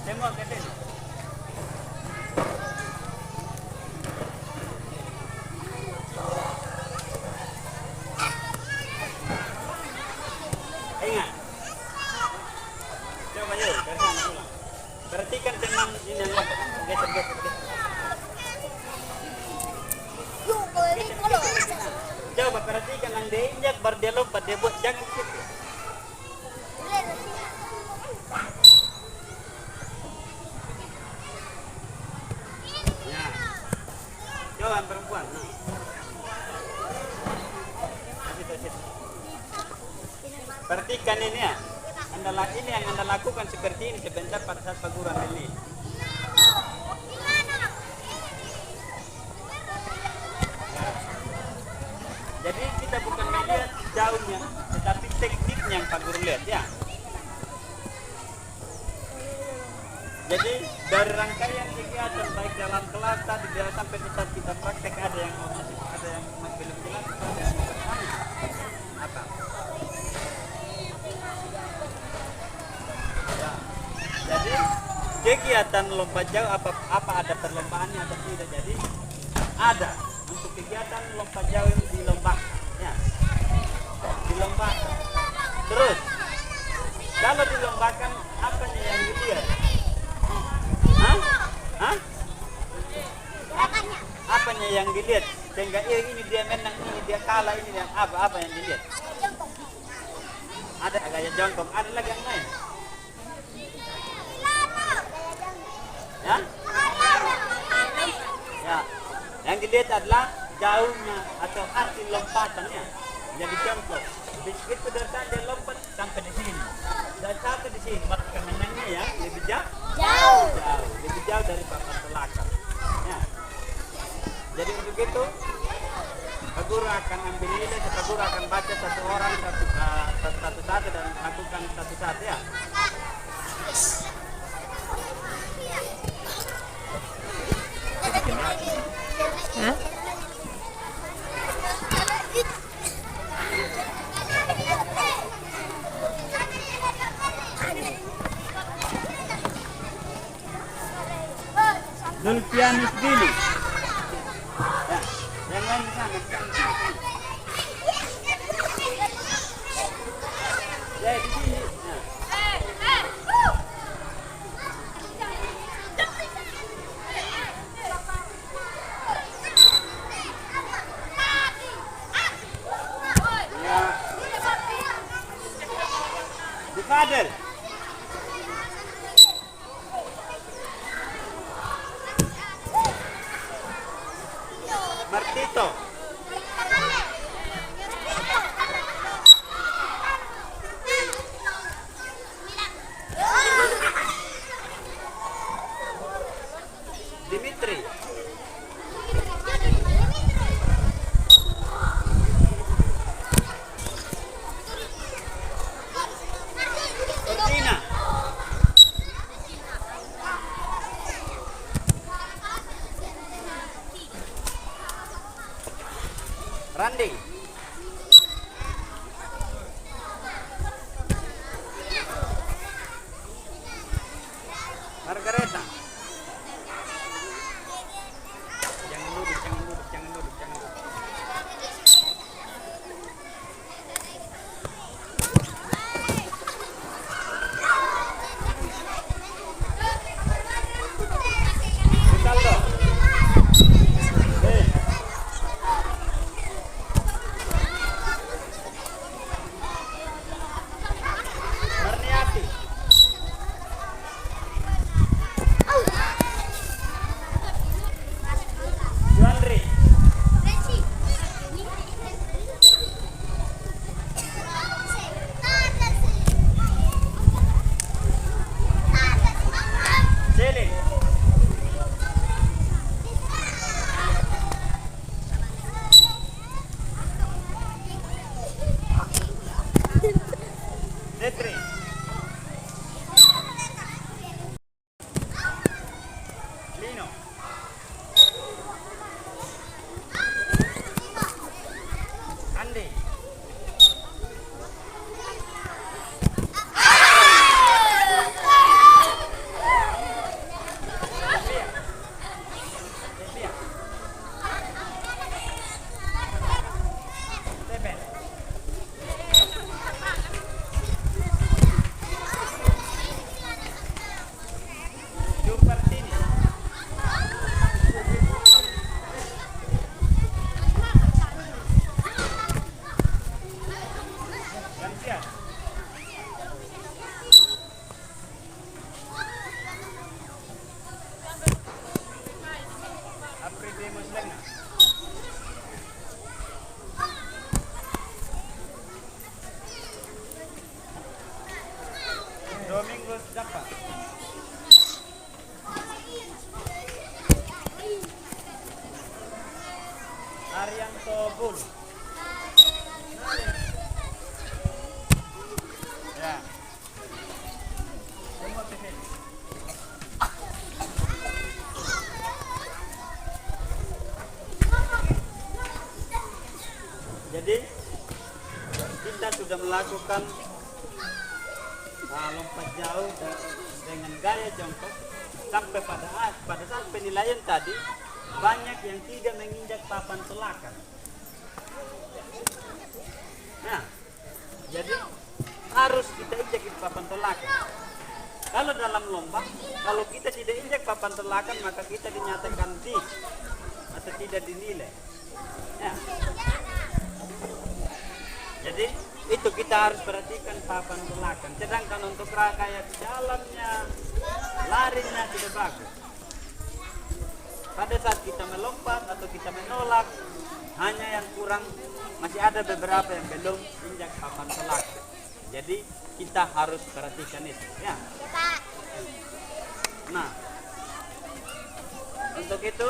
Tembak ke sini. Ingat. Coba yuk, dari sana pulang. Perhatikan teman ini yang lompat. Geser. Coba perhatikan yang dia injak baru dia lompat, dia buat jangan gitu. yang perempuan. Perhatikan ini ya. Ini yang Anda lakukan seperti ini sebentar pada saat Pak Guru ambil ini. Jadi kita bukan melihat jauhnya, tetapi tekniknya yang Pak Guru lihat ya. Jadi dari rangkaian kegiatan baik dalam kelas tadi dia sampai di saat kita praktek ada yang belum jelas, ada yang bertanya apa? Ya. Jadi kegiatan lompat jauh apa ada perlombaannya atau tidak? Jadi ada untuk kegiatan lompat jauh ini dilombakan, ya. Dilombakan. Terus kalau dilombakan apanya yang dilihat? Apanya yang dilihat sehingga ini dia menang, ini dia kalah, ini dia apa yang dilihat? Ada gaya jongkok, ada lagi yang lain? Ya? Ya. Yang dilihat adalah jauhnya atau arti lompatannya. Jadi jongkok. Begitu dari sana dia lompat sampai di sini. Dan sampai di sini maka menangnya ya lebih jauh, lebih jauh dari papan belakang. Ya. Jadi untuk itu Pak Guru akan ambil nilai, Pak Guru akan baca satu orang satu-satu dan lakukan satu-satu ya. Hah? Zulfianus Dili. Ya, yang lain di sana. Ya, di sini. Nah. Ya. Di Fadel. Martito. Dimitri. Cortina. Randi. Margareta. Jangan duduk. Ronaldo. Marniati. Juandri. Celine. Netri. Lino. Andi. Sylvia. Stephen. Giovanni. Gracias. Aprendemos lenga. 50. Ya. Semua ke sini. Jadi kita sudah melakukan lompat jauh dengan gaya jongkok sampai pada saat penilaian tadi banyak yang tidak menginjak papan telakan. Nah, jadi harus kita injak di papan telakan. Kalau dalam lomba, kalau kita tidak injak papan telakan maka kita dinyatakan D atau tidak dinilai. Ya. Jadi itu kita harus perhatikan papan telakan. Sedangkan untuk kayak jalannya, larinya tidak bagus. Pada saat kita melompat atau kita menolak, hanya yang kurang, masih ada beberapa yang belum injak papan telakan. Jadi kita harus perhatikan itu. Ya. Nah, untuk itu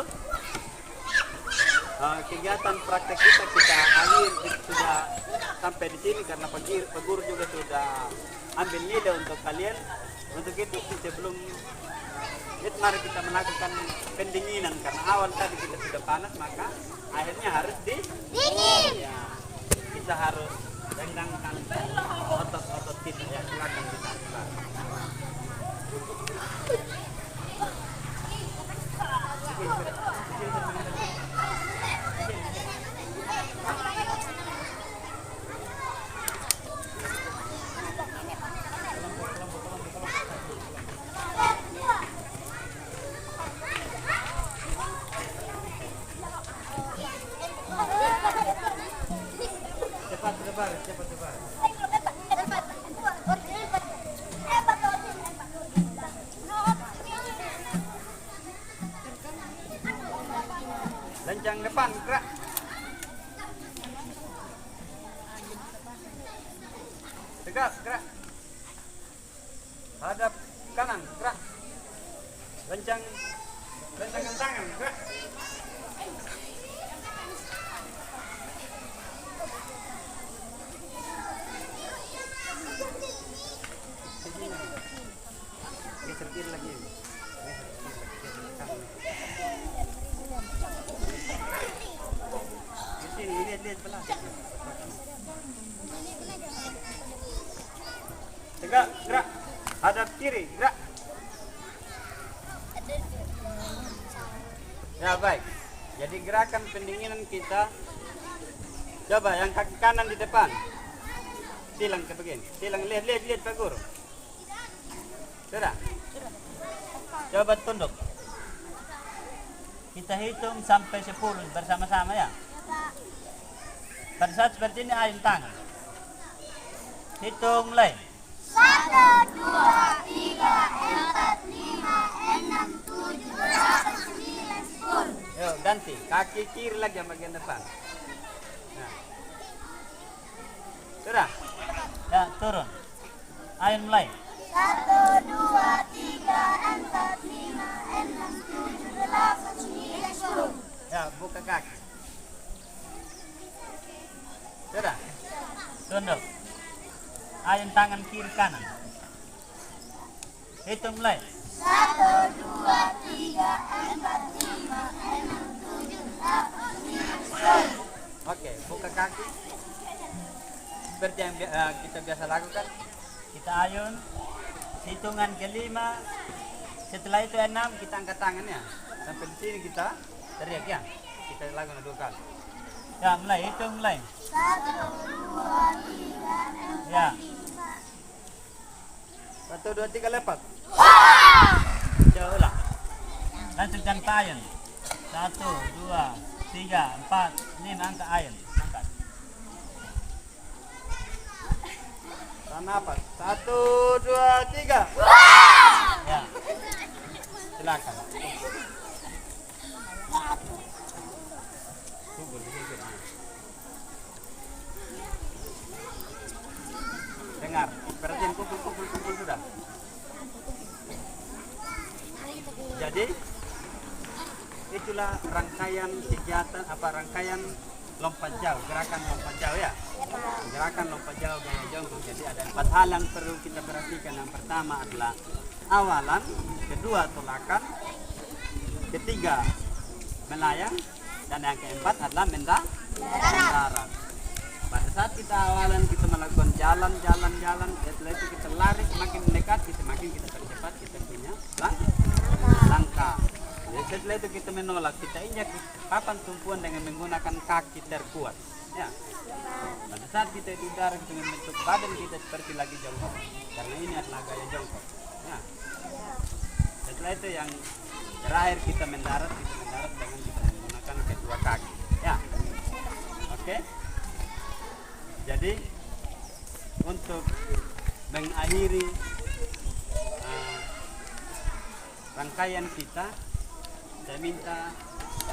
kegiatan praktek kita akhir sudah sampai di sini karena peguru juga sudah ambil nilai untuk kalian. Untuk itu sebelum itu mari kita melakukan pendinginan karena awal tadi kita sudah panas maka akhirnya harus dingin. Ya, kita harus rendangkan otot-otot kita ya, silakan kita. Cepat. Lencang depan, gerak. Tegak, gerak. Hadap kanan, gerak. Lencang tangan, gerak. Geser kiri lagi. Di sini lihat belah. Tegak, gerak. Hadap kiri, gerak. Ya baik. Jadi gerakan pendinginan kita. Coba yang kaki kanan di depan. Silang ke begini. Silang lihat Pak Guru. Sudah. Coba tunduk. Kita hitung sampai 10 bersama-sama ya. Pada saat seperti ini ayun tangan. Hitung mulai. 1, 2, 3, 4, 5, 6, 7, 8, 9, 10. Yuk ganti. Kaki kiri lagi yang bagian depan. Nah. Sudah. Ya turun. Ayun mulai. 1, 2, 3, 4, 5, 6, 7, 8, 9, 10. Ya buka kaki. Sudah. Tunduk. Ayun tangan kiri kanan. Hitung mulai. 1, 2, 3, 4, 5, 6, 7, 8, 9, 10. Oke, buka kaki. Seperti yang kita biasa lakukan. Kita ayun. Hitungan ke-5. Setelah itu 6 kita angkat tangannya. Sampai di sini kita teriak ya. Kita lakukan 2 kali. Ya, mulai hitung mulai. 1, 2, 3, 4, Ya. 1, 2, 3 lepas. Coba ulang. Lanjutkan ke ayun. 1, 2, 3, 4, 5 angkat ayun. Angkat. Napas. 1, 2, 3. Ya. Silakan. Dengar. Perhatiin kumpul sudah. Jadi itulah rangkaian kegiatan rangkaian lompat jauh, gerakan lompat jauh ya. Gerakan lompat jauh gaya jongkok. Jadi ada 4 hal yang perlu kita perhatikan. Yang pertama adalah awalan, kedua tolakan, ketiga melayang, dan yang keempat adalah mendarat. Pada saat kita awalan kita melakukan jalan, setelah itu kita lari, semakin dekat, semakin kita percepat kita punya langkah. Jadi setelah itu kita menolak, kita injak papan tumpuan dengan menggunakan kaki terkuat. Ya. Pada saat kita itu udara, kita membentuk badan kita seperti lagi jongkok. Karena ini adalah gaya jongkok. Ya. Setelah itu yang terakhir kita mendarat dengan kita menggunakan kedua kaki. Ya. Oke. Jadi untuk mengakhiri rangkaian kita, saya minta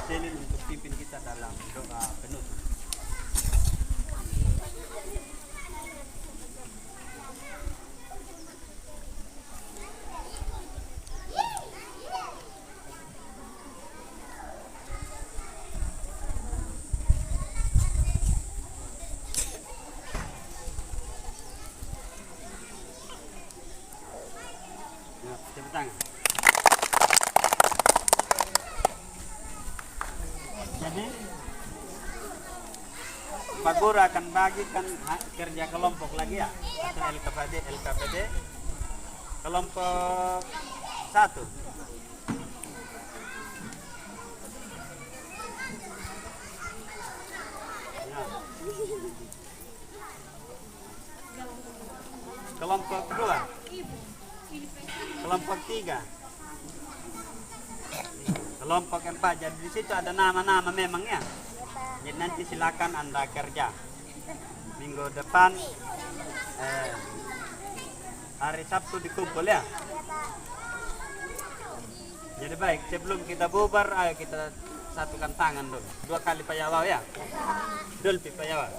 Selin untuk pimpin kita dalam doa penutup. Tepuk tangan. Jadi Pak Guru akan bagikan kerja kelompok lagi ya, atau LKPD kelompok 1. Ya. Kelompok 2. Kelompok 3, kelompok 4. Jadi di situ ada nama-nama memang ya. Jadi nanti silakan Anda kerja. Minggu depan hari Sabtu dikumpul ya. Jadi baik, sebelum kita bubar, ayo kita satukan tangan dulu. 2 kali payawau ya. Dulpi payawau.